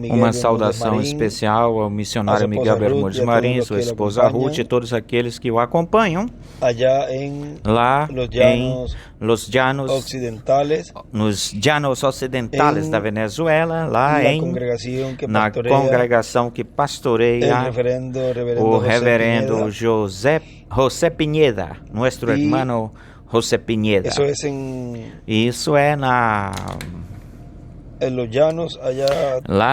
Uma saudação especial ao missionário Miguel Bermúdez Marim, sua esposa Ruth e todos aqueles que o acompanham lá em nos llanos ocidentais da Venezuela, lá na congregação que pastoreia o reverendo José Pineda, nosso irmão José Pineda. Isso é lá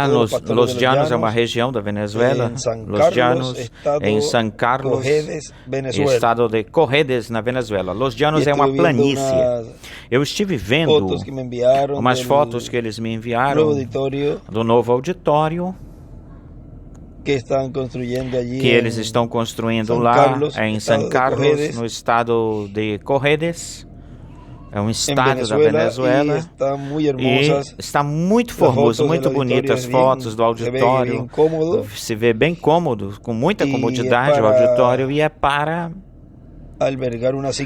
nos Los Llanos, é uma região da Venezuela, Los Llanos, em San Carlos, estado de Corredes, na Venezuela. Los Llanos é uma planície. Eu estive vendo umas fotos que eles me enviaram do novo auditório que eles estão construindo lá em San Carlos, no estado de Corredes. É um estado da Venezuela e está muito formoso, muito bonito. As fotos do auditório, se vê bem cômodo, com muita comodidade o auditório, e é para albergar umas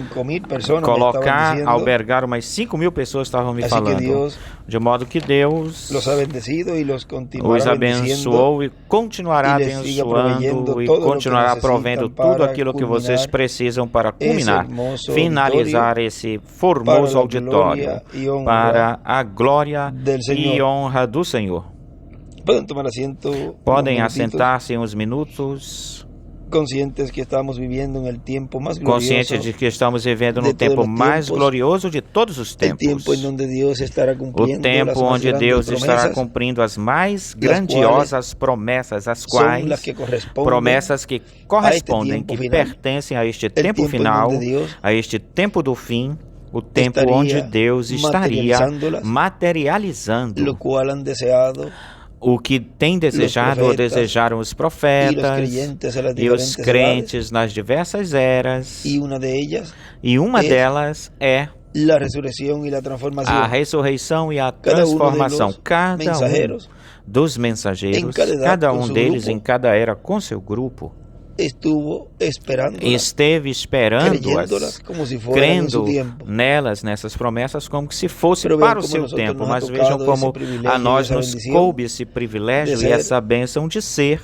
5.000 pessoas, estavam me falando. De modo que Deus os abençoou e continuará abençoando e continuará provendo tudo aquilo que vocês precisam para culminar, finalizar esse formoso auditório para a glória e honra do Senhor. Podem assentar-se uns minutos. Conscientes de que estamos vivendo no tempo mais glorioso de todos os tempos. O tempo onde Deus estará cumprindo as mais grandiosas promessas, as quais promessas que correspondem, que pertencem a este tempo final, a este tempo do fim, o tempo onde Deus estaria materializando o que tem desejado ou desejaram os profetas e os crentes nas diversas eras. E uma delas é a ressurreição e a transformação. Cada um dos mensageiros, cada um deles em cada era com seu grupo, esteve esperando-as, crendo nelas, nessas promessas, como se fosse para o seu tempo. Mas vejam como a nós nos coube esse privilégio e essa bênção de ser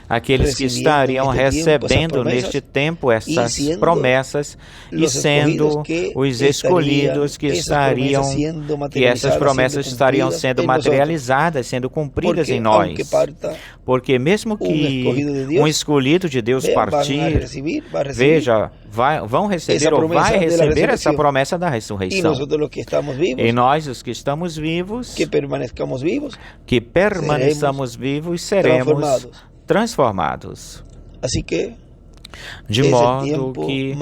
aqueles que estariam recebendo neste tempo essas promessas e sendo os escolhidos que essas promessas estariam sendo materializadas, sendo cumpridas em nós. Porque mesmo que um escolhido de Deus partir, veja, vão receber ou vai receber essa promessa da ressurreição. E nós, os que estamos vivos, que permaneçamos vivos, seremos transformados. De modo que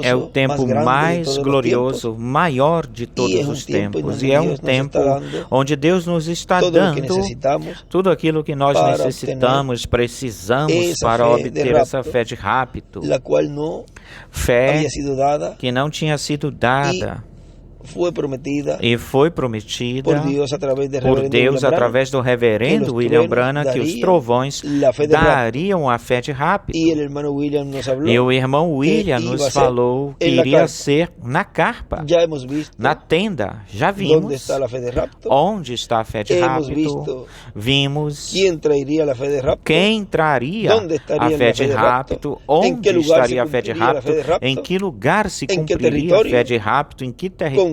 é o tempo mais glorioso, maior de todos os tempos. E é um tempo onde Deus nos está dando tudo aquilo que nós necessitamos, precisamos para obter essa fé de rapto. Fé que não tinha sido dada e foi prometida por Deus através do reverendo William Branham, que os trovões dariam a fé de rapto. E o irmão William nos falou que iria ser na carpa, na tenda. Já vimos onde está a fé de rapto. Vimos quem traria a fé de rapto, onde estaria a fé de rapto, em que lugar se cumpriria a fé de rapto, em que território,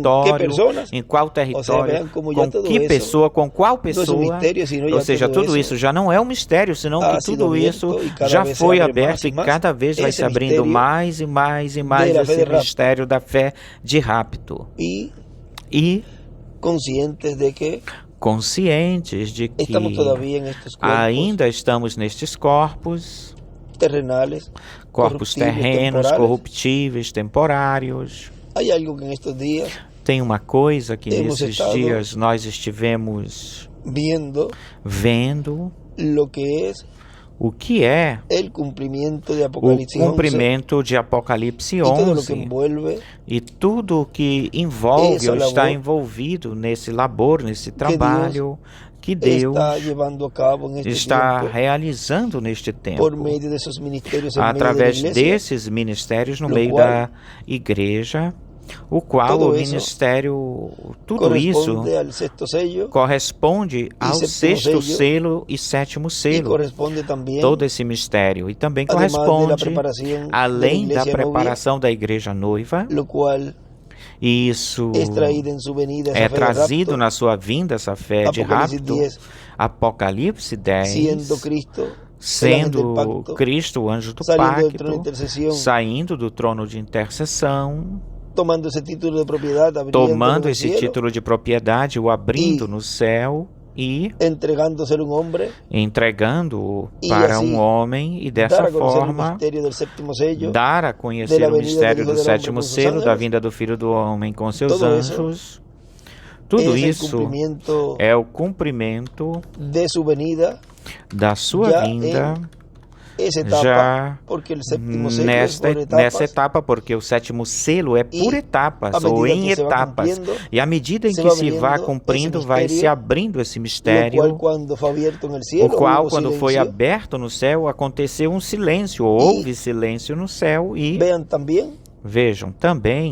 em qual território, com que pessoa, com qual pessoa. Ou seja, tudo isso já não é um mistério, senão que tudo isso já foi aberto e cada vez vai se abrindo mais e mais e mais esse mistério da fé de rapto. E conscientes de que ainda estamos nestes corpos terrenos, corruptíveis, temporários. Tem uma coisa que nesses dias nós estivemos vendo, o que é o cumprimento de Apocalipse 11 e tudo o que envolve ou está envolvido nesse labor, nesse trabalho que Deus está realizando neste tempo, através desses ministérios no meio da igreja, o qual o ministério, tudo isso corresponde ao sexto selo e sétimo selo, todo esse mistério, e também corresponde, além da preparação da igreja noiva, e isso é trazido na sua vinda, essa fé de rapto, Apocalipse 10, sendo Cristo o anjo do pacto, saindo do trono de intercessão, tomando esse título de propriedade, o abrindo no céu e entregando-o para um homem, e dessa forma dar a conhecer o mistério do sétimo selo, da vinda do Filho do Homem com seus anjos. Tudo isso é o cumprimento da sua vinda, já nessa etapa, porque o sétimo selo é por etapas, ou em etapas, e à medida em que se vá cumprindo, vai se abrindo esse mistério, o qual, quando foi aberto no céu, aconteceu um silêncio, houve silêncio no céu, e vejam também,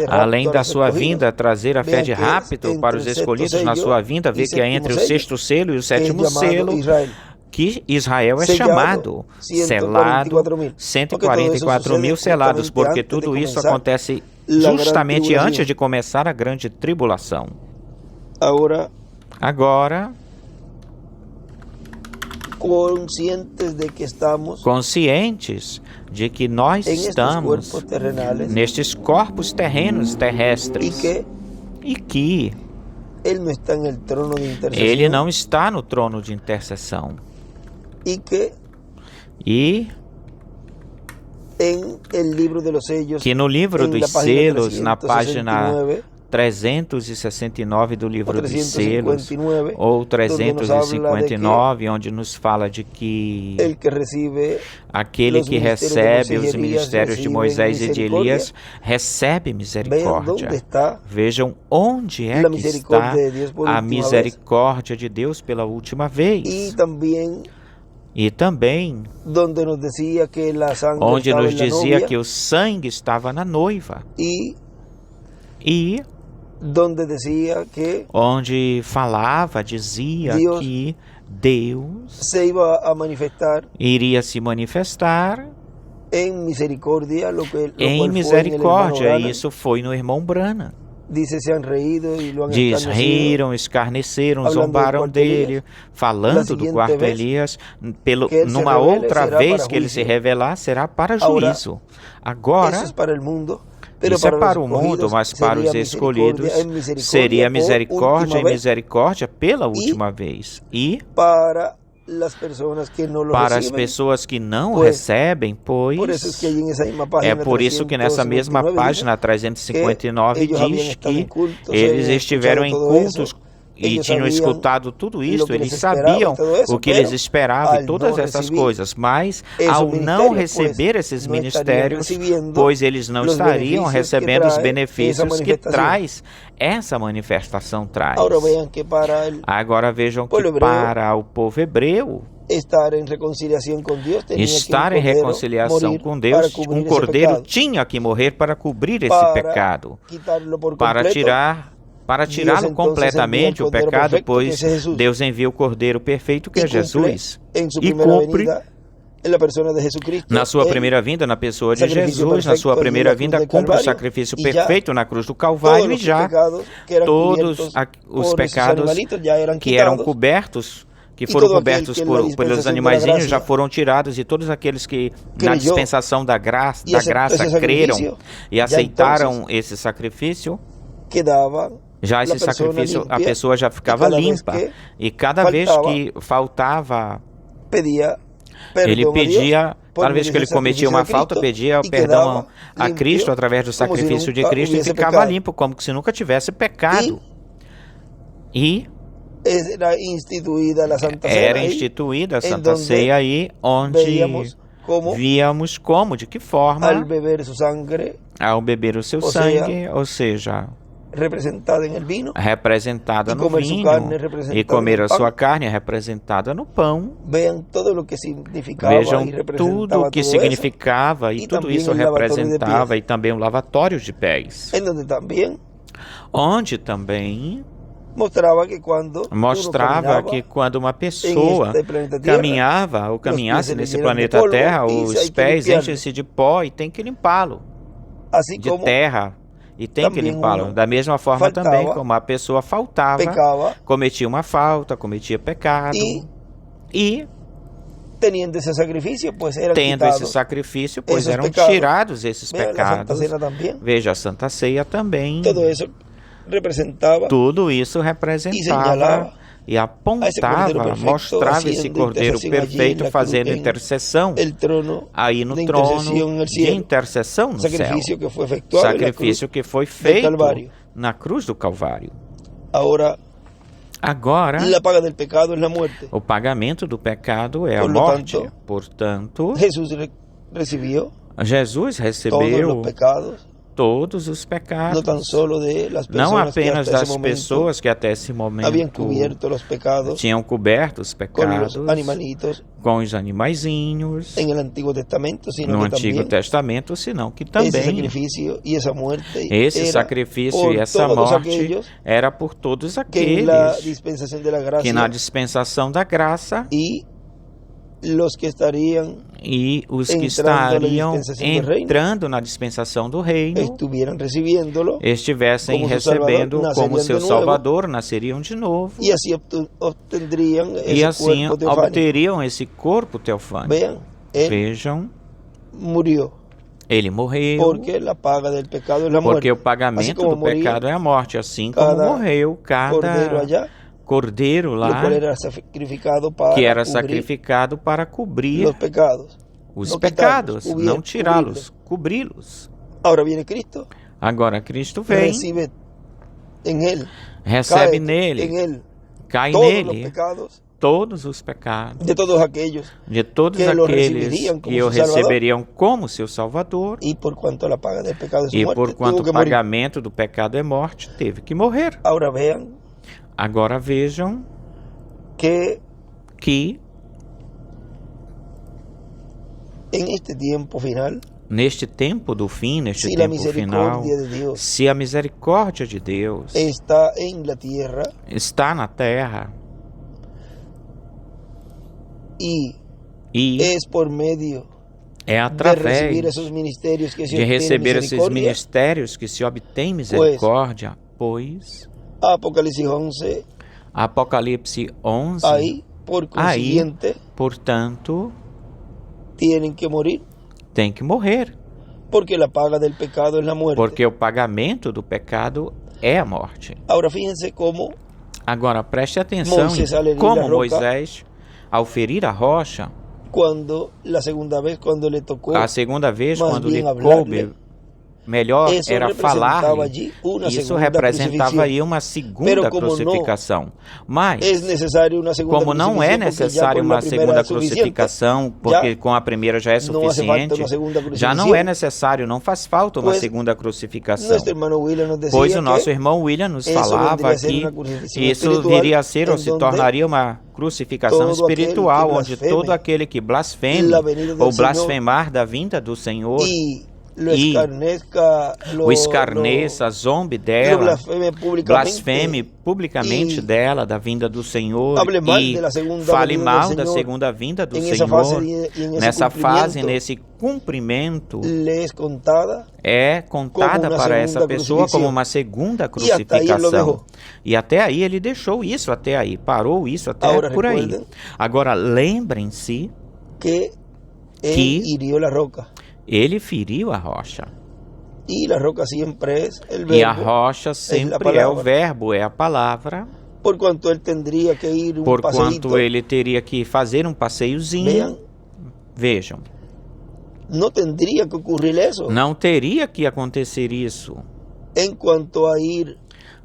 além da sua vinda trazer a fé de rapto para os escolhidos na sua vinda, vê que é entre o sexto selo e o sétimo selo que Israel é chamado, selado, 144 mil selados, porque tudo isso acontece justamente antes de começar a grande tribulação. Agora, conscientes de que nós estamos nestes corpos terrenos, terrestres, e que Ele não está no trono de intercessão, e que no livro dos selos, na página 369 do livro dos selos, ou 359, onde nos fala de que aquele que recebe os ministérios de Moisés e de Elias recebe misericórdia. Vejam onde é que está a misericórdia de Deus pela última vez. E também onde nos dizia que o sangue estava na noiva. E onde falava, dizia que Deus iria se manifestar em misericórdia, e isso foi no irmão Branham. Diz, riram, escarneceram, zombaram dele, falando do quarto Elias, numa outra vez que ele se revelar, será para juízo. Agora, isso é para o mundo, mas para os escolhidos seria misericórdia e misericórdia pela última vez. E para as pessoas que não recebem, pois é por isso que nessa mesma página 359 diz que eles estiveram em cultos e tinham escutado tudo isso, eles sabiam o que eles esperavam e todas essas coisas, mas ao não receber esses ministérios, pois eles não estariam recebendo os benefícios que traz essa manifestação traz. Agora vejam que para o povo hebreu, estar em reconciliação com Deus, um cordeiro tinha que morrer para cobrir esse pecado, para tirá-lo completamente o pecado, pois Deus envia o Cordeiro perfeito que é Jesus, e cumpre na sua primeira vinda, na pessoa de Jesus, na sua primeira vinda, cumpre o sacrifício perfeito na cruz do Calvário, e já todos os pecados que eram cobertos, que foram cobertos pelos animaizinhos, já foram tirados, e todos aqueles que na dispensação da graça creram e aceitaram esse sacrifício, já esse sacrifício, a pessoa já ficava limpa, e cada vez que faltava, ele pedia, cada vez que ele cometia uma falta, pedia perdão a Cristo através do sacrifício de Cristo, e ficava limpo, como se nunca tivesse pecado. E era instituída a Santa Ceia aí, onde víamos como, de que forma, ao beber o seu sangue, ou seja, representada no vinho, e comer a sua carne representada no pão. Vejam tudo o que significava e tudo isso representava, e também o lavatório de pés, onde também mostrava que quando uma pessoa caminhava ou caminhasse nesse planeta Terra, os pés enchem-se de pó e tem que limpá-lo, de terra, e tem que limpá-lo. Da mesma forma também, como a pessoa faltava, cometia uma falta, cometia pecado, e tendo esse sacrifício, pois eram tirados esses pecados. Veja, a Santa Ceia também. Tudo isso representava e apontava, mostrava esse Cordeiro perfeito fazendo intercessão aí no trono de intercessão no céu. Sacrifício que foi feito na cruz do Calvário. Agora, o pagamento do pecado é a morte. Portanto, Jesus recebeu todos os pecados, não apenas das pessoas que até esse momento tinham coberto os pecados com os animaizinhos no Antigo Testamento, senão que também esse sacrifício e essa morte era por todos aqueles que na dispensação da graça e os que estariam entrando na dispensação do reino estivessem recebendo como seu Salvador, nasceriam de novo e assim obteriam esse corpo teofânico. Vejam, ele morreu porque o pagamento do pecado é a morte, assim como morreu cada cordeiro lá, que era sacrificado para cobrir os pecados, não tirá-los, cobri-los. Agora Cristo vem, recebe nele, cai nele todos os pecados de todos aqueles que o receberiam como seu Salvador, e por quanto o pagamento do pecado é morte, teve que morrer. Agora vejam que neste tempo do fim, neste tempo final, se a misericórdia de Deus está na terra, e é através de receber esses ministérios que se obtém misericórdia, pois Apocalipse 11, aí, portanto, tem que morrer, porque o pagamento do pecado é a morte. Agora preste atenção em como Moisés, ao ferir a rocha, a segunda vez, quando lhe coube melhor era falar-lhe, isso representava aí uma segunda crucificação. Mas, como não é necessário uma segunda crucificação, porque com a primeira já é suficiente, já não é necessário, não faz falta uma segunda crucificação. Pois o nosso irmão William nos falava que isso viria a ser ou se tornaria uma crucificação espiritual, onde todo aquele que blasfeme ou blasfemar da vinda do Senhor e o escarneça, zombe dela, blasfeme publicamente dela, da vinda do Senhor, e fale mal da segunda vinda do Senhor, nessa fase, nesse cumprimento, é contada para essa pessoa como uma segunda crucificação. E até aí ele deixou isso, até aí, parou isso até por aí. Agora lembrem-se que ele feriu a rocha. E a rocha sempre é o verbo, é a palavra. Porquanto ele teria que fazer um passeiozinho. Vejam. Não teria que acontecer isso.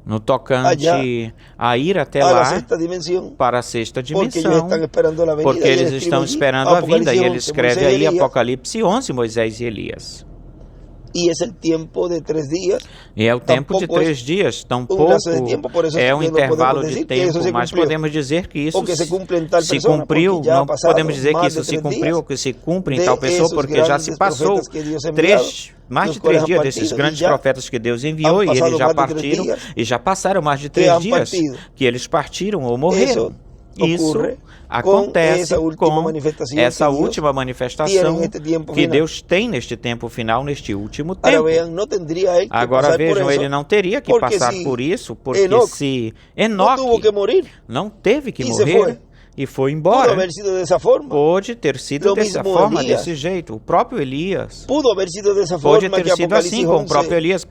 No tocante a ir até lá para a sexta dimensão, porque eles estão esperando a vinda, e ele escreve aí Apocalipse 11, Moisés e Elias. E é o tempo de 3 dias. E é o tempo de 3 dias, tampouco é um intervalo de tempo, mas podemos dizer que isso se cumpriu, não podemos dizer que isso se cumpriu ou que se cumpre em tal pessoa, porque já se passou mais de 3 dias desses grandes profetas que Deus enviou, e eles já partiram, e já passaram mais de 3 dias que eles partiram ou morreram. Isso acontece com essa última manifestação que Deus tem neste tempo final, neste último tempo. Agora vejam, ele não teria que passar por isso, porque se Enoque não teve que morrer e foi embora, pode ter sido dessa forma, desse jeito. O próprio Elias pode ter sido assim com o próprio Elias,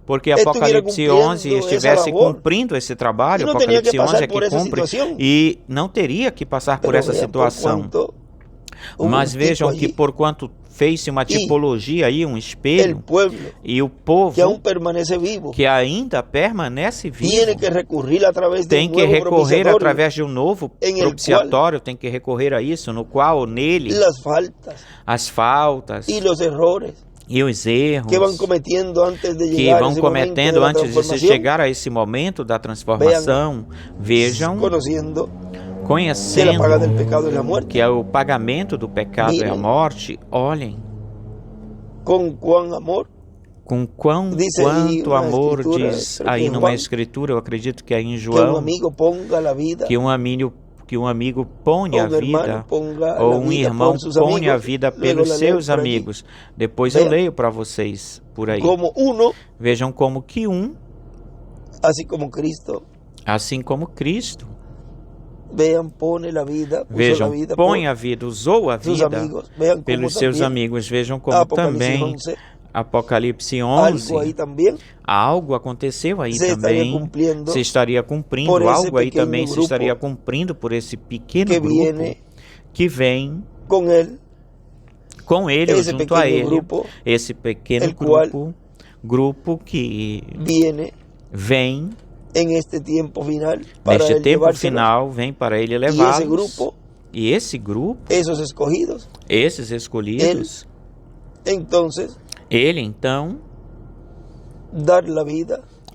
porque Apocalipse 11 estivesse cumprindo esse trabalho. Apocalipse 11 é que cumpre, e não teria que passar por essa situação. Mas vejam que porquanto fez-se uma tipologia aí, um espelho, e o povo que ainda permanece vivo tem que recorrer através de um novo propiciatório, tem que recorrer a isso, no qual nele as faltas e os erros que vão cometendo antes de se chegar a esse momento da transformação, vejam, conhecendo que é o pagamento do pecado e a morte. Olhem com quanto amor diz aí numa escritura, eu acredito que é em João, que um amigo ponha a vida, ou um irmão ponha a vida pelos seus amigos. Depois eu leio para vocês por aí. Vejam como que assim como Cristo, vejam, põe a vida, usou a vida pelos seus amigos. Vejam como também Apocalipse 11, algo aconteceu aí também, se estaria cumprindo, algo aí também se estaria cumprindo por esse pequeno grupo que vem com ele ou junto a ele, esse pequeno grupo que vem neste tempo final, vem para ele levá-los, e esse grupo, esses escolhidos, ele então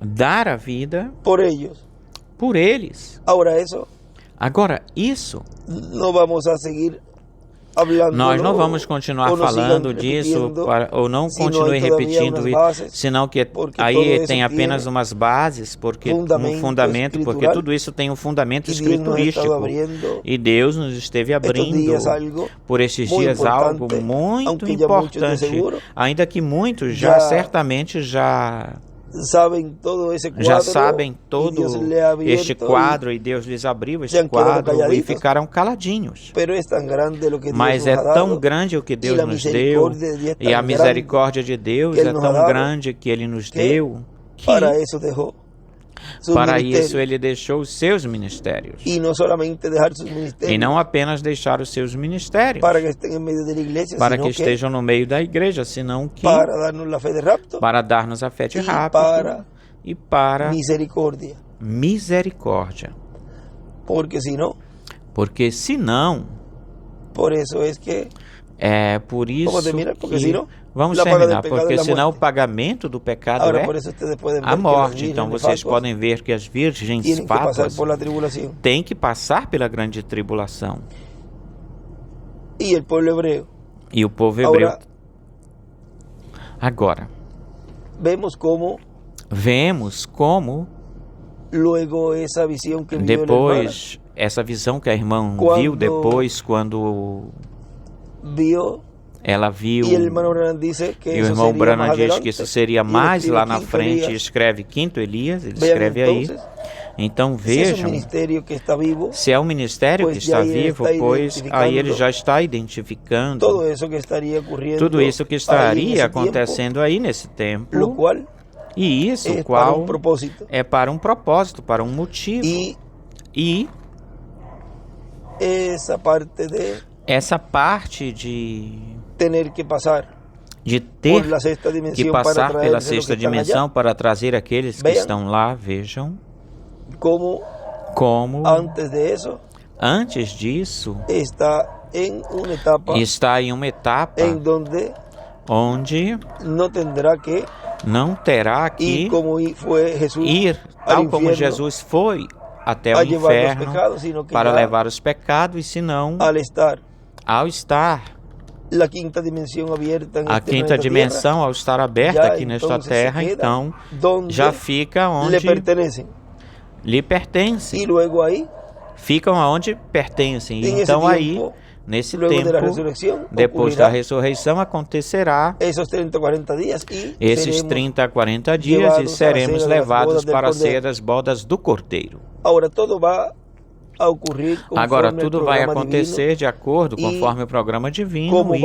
dar a vida por eles. Agora, isso nós não vamos continuar falando disso, ou não continue repetindo, senão que aí tem apenas umas bases, porque um fundamento, porque tudo isso tem um fundamento escriturístico, e Deus nos esteve abrindo por estes dias algo muito importante, ainda que muitos já certamente já sabem todo este quadro, e Deus lhes abriu este quadro e ficaram caladinhos. Mas é tão grande o que Deus nos deu, e a misericórdia de Deus é tão grande que Ele nos deu, que para isso Ele deixou os seus ministérios. E não apenas deixar os seus ministérios para que estejam no meio da igreja, senão que para dar-nos a fé de rápido e para misericórdia. Porque senão, por isso que vamos terminar, porque senão o pagamento do pecado é a morte. Então vocês podem ver que as virgens fátuas têm que passar pela grande tribulação. E o povo hebreu. Agora, vemos como depois, essa visão que a irmã viu depois, quando ela viu, e o irmão Branham diz que isso seria mais lá na frente, e escreve quinto Elias, ele escreve aí. Então vejam, se é um ministério que está vivo, pois aí ele já está identificando tudo isso que estaria acontecendo aí nesse tempo, e isso qual é para um propósito, para um motivo. E essa parte de ter que passar pela sexta dimensão para trazer aqueles que estão lá. Vejam como antes disso está em uma etapa onde não terá que ir, tal como Jesus foi até o inferno para levar os pecados, e senão, ao estar a quinta dimensão, ao estar aberta aqui nesta terra, então já fica onde lhe pertencem. Ficam aonde pertencem. Então aí, nesse tempo, depois da ressurreição, acontecerá esses 30 a 40 dias e seremos levados para a ceia das bodas do Cordeiro. Agora tudo vai acontecer de acordo conforme o programa divino, e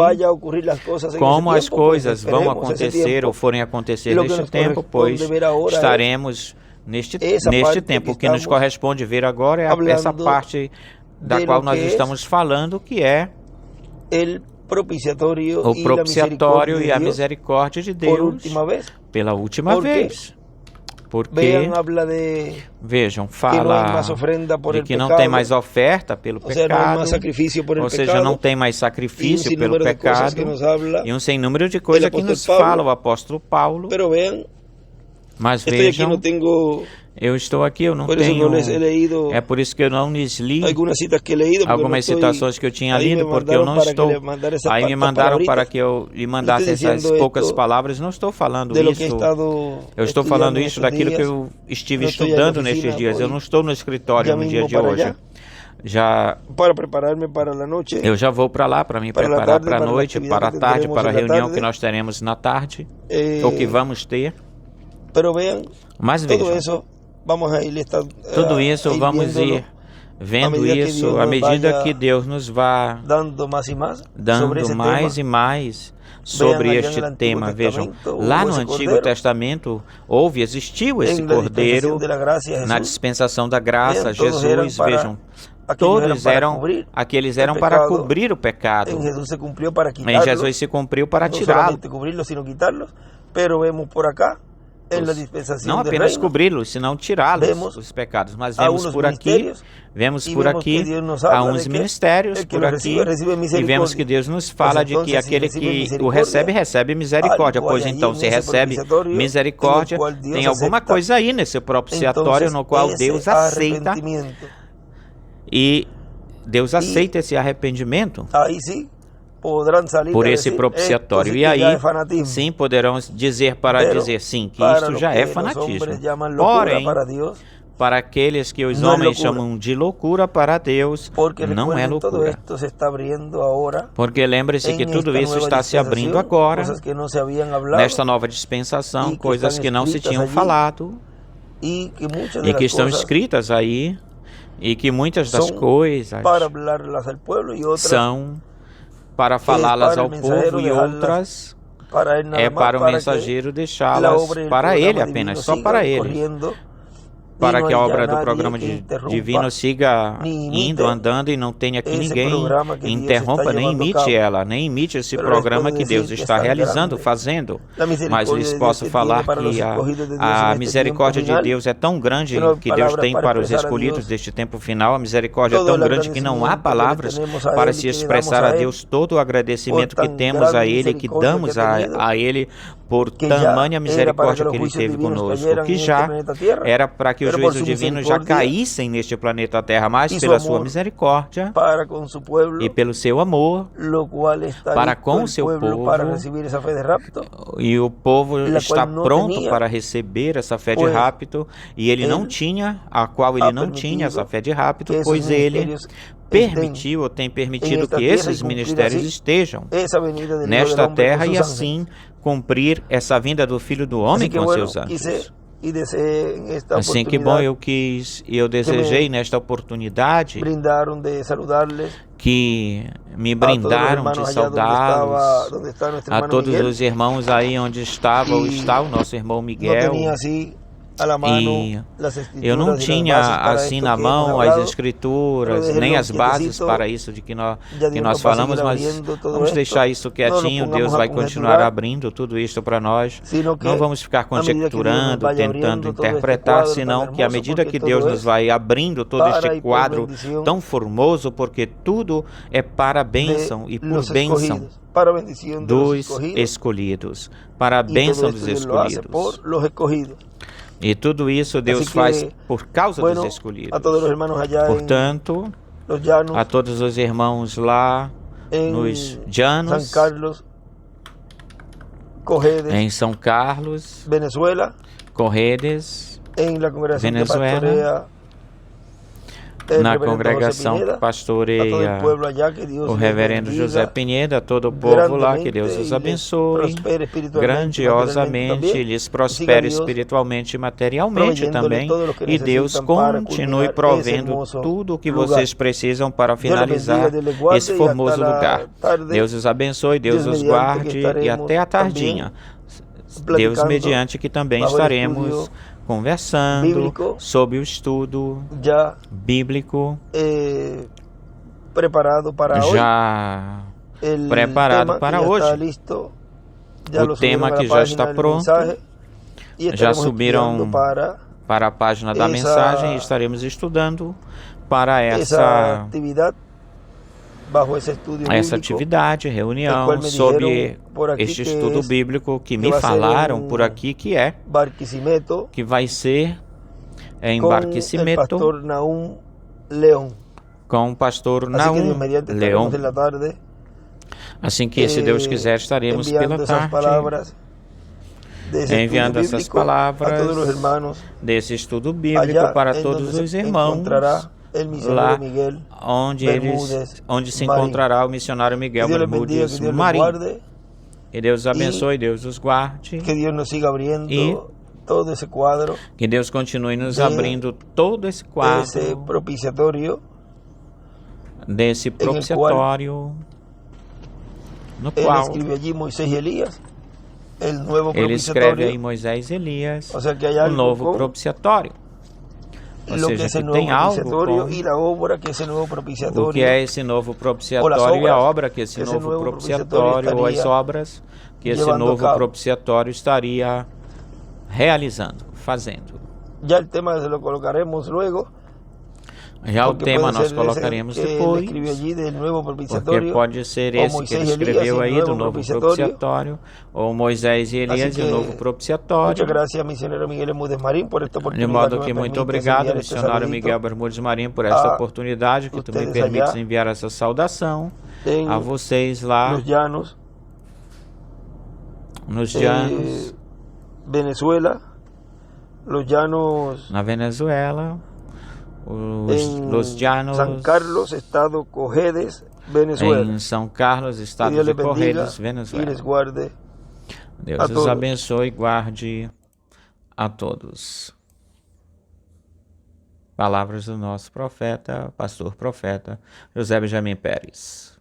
como as coisas vão acontecer ou forem acontecer neste tempo, pois estaremos neste tempo. O que nos corresponde ver agora é essa parte da qual nós estamos falando, que é o propiciatório e a misericórdia de Deus pela última vez. Porque, vejam, fala de que não tem mais oferta pelo pecado, ou seja, não tem mais sacrifício pelo pecado, e um sem número de coisas que nos fala o apóstolo Paulo. Mas vejam, eu estou aqui, eu não tenho, é por isso que eu não lhes li algumas citações que eu tinha lido, porque eu não estou, aí me mandaram para que eu lhe mandasse essas poucas palavras. Não estou falando isso, eu estou falando isso daquilo que eu estive estudando nestes dias. Eu não estou no escritório no dia de hoje. Eu já vou para lá para me preparar para a noite, para a tarde, para a reunião que nós teremos na tarde, ou que vamos ter. Mas vejam, tudo isso vamos ir vendo isso à medida que Deus nos vá dando mais e mais sobre este tema. Vejam, lá no Antigo Testamento existiu esse Cordeiro na dispensação da graça, Jesus. Vejam, todos aqueles eram para cobrir o pecado. Em Jesus se cumpriu para tirá-lo. Não apenas cobri-los, senão tirá-los dos pecados. Mas vemos por aqui há uns ministérios por aqui, e vemos que Deus nos fala de que aquele que o recebe, recebe misericórdia. Pois então, se recebe misericórdia, tem alguma coisa aí nesse propiciatório no qual Deus aceita, e Deus aceita esse arrependimento por esse propiciatório. E aí, sim, poderão dizer sim, que isto já é fanatismo. Porém, para aqueles que os homens chamam de loucura, para Deus não é loucura. Porque lembre-se que tudo isso está se abrindo agora, nesta nova dispensação, coisas que não se tinham falado, e que estão escritas aí, e que muitas das coisas são para falá-las ao povo, e outras para o mensageiro deixá-las para ele apenas, só para ele, para que a obra do programa divino siga indo, andando, e não tenha que ninguém interrompa, nem imite esse programa que Deus está realizando, fazendo. Mas lhes posso falar que a misericórdia de Deus é tão grande, que Deus tem para os escolhidos deste tempo final. A misericórdia é tão grande que não há palavras para se expressar a Deus todo o agradecimento que temos a Ele, que damos a Ele, por tamanha misericórdia que Ele teve conosco, que já era para que os juízos divinos já caíssem neste planeta Terra, mas pela sua misericórdia e pelo seu amor para com o seu povo, e o povo está pronto para receber essa fé de rapto, e ele não tinha, essa fé de rapto, pois ele permitiu ou tem permitido que esses ministérios estejam nesta terra, e assim cumprir essa vinda do Filho do Homem com seus anjos. Assim que bom, eu desejei nesta oportunidade que me brindaram de saudá-los, a todos os irmãos aí onde está o nosso irmão Miguel. E eu não tinha assim na mão as escrituras, nem as bases para isso de que nós falamos, mas vamos deixar isso quietinho. Deus vai continuar abrindo tudo isto para nós. Não vamos ficar conjecturando, tentando interpretar, senão que à medida que Deus nos vai abrindo todo este quadro tão formoso, porque tudo é para a bênção e por bênção dos escolhidos, para a bênção dos escolhidos. E tudo isso Deus faz por causa dos escolhidos. Portanto, a todos os irmãos lá nos llanos, em São Carlos, Corredes, Venezuela, na congregação que pastoreia o reverendo José Pineda, todo o povo lá, que Deus os abençoe grandiosamente, lhes prospere espiritualmente e materialmente também, e Deus continue provendo tudo o que vocês precisam para finalizar esse formoso lugar. Deus os abençoe, Deus os guarde, e até a tardinha, Deus mediante, que também estaremos conversando sobre o estudo bíblico preparado para hoje. O tema que já está pronto, já subiram para a página da mensagem, e estaremos estudando para essa atividade, reunião, sobre este estudo bíblico que me falaram por aqui, que vai ser em Barquisimeto com o pastor Naum Leão. Assim que, se Deus quiser, estaremos pela tarde enviando essas palavras desse estudo bíblico para todos os irmãos lá onde se encontrará o missionário Miguel Bermúdez Marim. Que Deus os abençoe, Deus os guarde, e que Deus continue nos abrindo todo esse quadro desse propiciatório, no qual ele escreve aí Moisés e Elias, o novo propiciatório. Ou seja, que tem algo com o que é esse novo propiciatório e a obra que esse novo propiciatório, ou as obras que esse novo propiciatório estaria realizando, fazendo. Já o tema nós colocaremos depois, porque pode ser esse que ele escreveu aí, do novo propiciatório, ou Moisés e Elias e o novo propiciatório. De modo que muito obrigado, missionário Miguel Bermúdez Marim, por esta oportunidade que tu me permites enviar essa saudação a vocês lá nos llanos, na Venezuela, los llanos, San Carlos, estado Cojedes, Venezuela. Em São Carlos, estado de Corredes, Venezuela. Deus os abençoe e guarde a todos. Palavras do nosso profeta, pastor profeta José Benjamin Pérez.